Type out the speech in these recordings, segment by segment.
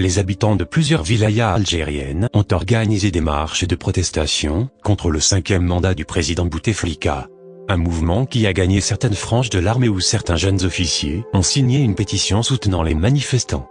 les habitants de plusieurs wilayas algériennes ont organisé des marches de protestation contre le 5e mandat du président Bouteflika. Un mouvement qui a gagné certaines franges de l'armée où certains jeunes officiers ont signé une pétition soutenant les manifestants.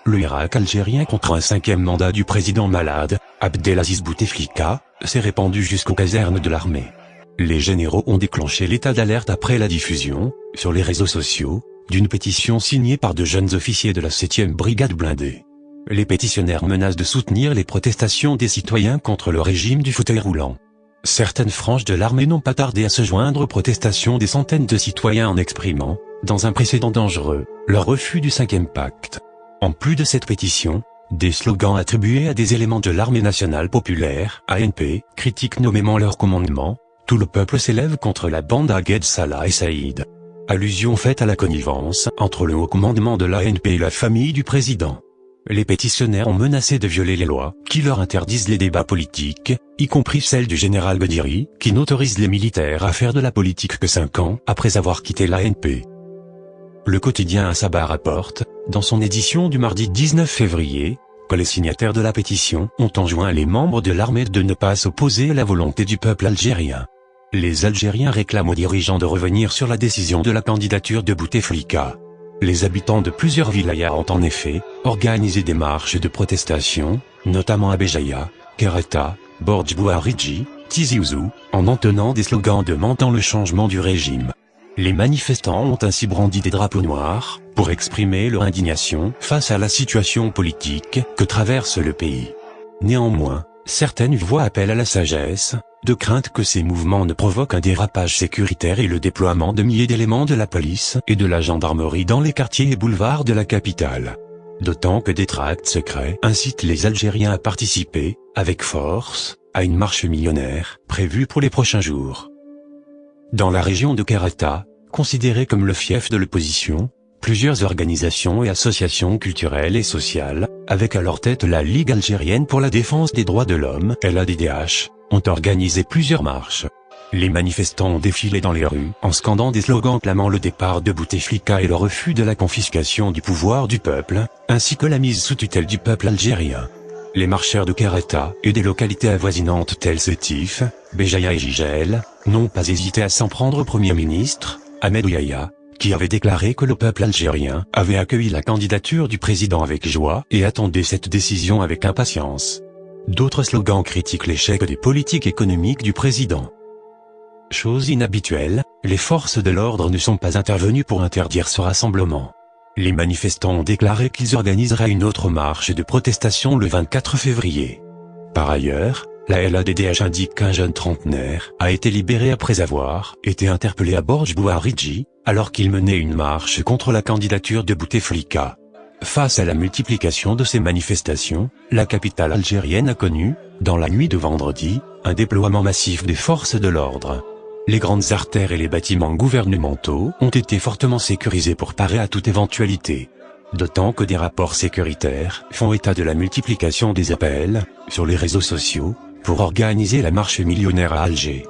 Le Irak algérien contre un 5e mandat du président malade, Abdelaziz Bouteflika, s'est répandu jusqu'aux casernes de l'armée. Les généraux ont déclenché l'état d'alerte après la diffusion, sur les réseaux sociaux, d'une pétition signée par de jeunes officiers de la 7e brigade blindée. Les pétitionnaires menacent de soutenir les protestations des citoyens contre le régime du fauteuil roulant. Certaines franges de l'armée n'ont pas tardé à se joindre aux protestations des centaines de citoyens en exprimant, dans un précédent dangereux, leur refus du 5e pacte. En plus de cette pétition, des slogans attribués à des éléments de l'armée nationale populaire, ANP, critiquent nommément leur commandement. Tout le peuple s'élève contre la bande Agued Salah et Saïd. Allusion faite à la connivence entre le haut commandement de l'ANP et la famille du président. Les pétitionnaires ont menacé de violer les lois qui leur interdisent les débats politiques, y compris celle du général Godiri, qui n'autorise les militaires à faire de la politique que 5 ans après avoir quitté l'ANP. Le quotidien Asaba rapporte, dans son édition du mardi 19 février, que les signataires de la pétition ont enjoint les membres de l'armée de ne pas s'opposer à la volonté du peuple algérien. Les Algériens réclament aux dirigeants de revenir sur la décision de la candidature de Bouteflika. Les habitants de plusieurs wilayas ont en effet organisé des marches de protestation, notamment à Béjaïa, Kereta, Borj Bouharidji, Tizi Ouzou, en entonnant des slogans demandant le changement du régime. Les manifestants ont ainsi brandi des drapeaux noirs, pour exprimer leur indignation face à la situation politique que traverse le pays. Néanmoins, certaines voix appellent à la sagesse, de crainte que ces mouvements ne provoquent un dérapage sécuritaire et le déploiement de milliers d'éléments de la police et de la gendarmerie dans les quartiers et boulevards de la capitale. D'autant que des tracts secrets incitent les Algériens à participer, avec force, à une marche millionnaire, prévue pour les prochains jours. Dans la région de Kereta, considérée comme le fief de l'opposition, plusieurs organisations et associations culturelles et sociales, avec à leur tête la Ligue algérienne pour la défense des droits de l'homme, LADDH, ont organisé plusieurs marches. Les manifestants ont défilé dans les rues en scandant des slogans clamant le départ de Bouteflika et le refus de la confiscation du pouvoir du peuple, ainsi que la mise sous tutelle du peuple algérien. Les marcheurs de Kereta et des localités avoisinantes telles Sétif, Béjaïa et Jijel, n'ont pas hésité à s'en prendre au Premier ministre, Ahmed Ouyaya, qui avait déclaré que le peuple algérien avait accueilli la candidature du président avec joie et attendait cette décision avec impatience. D'autres slogans critiquent l'échec des politiques économiques du président. Chose inhabituelle, les forces de l'ordre ne sont pas intervenues pour interdire ce rassemblement. Les manifestants ont déclaré qu'ils organiseraient une autre marche de protestation le 24 février. Par ailleurs, la LADDH indique qu'un jeune trentenaire a été libéré après avoir été interpellé à Borj Bouharidji, alors qu'il menait une marche contre la candidature de Bouteflika. Face à la multiplication de ces manifestations, la capitale algérienne a connu, dans la nuit de vendredi, un déploiement massif des forces de l'ordre. Les grandes artères et les bâtiments gouvernementaux ont été fortement sécurisés pour parer à toute éventualité. D'autant que des rapports sécuritaires font état de la multiplication des appels, sur les réseaux sociaux, pour organiser la marche millionnaire à Alger.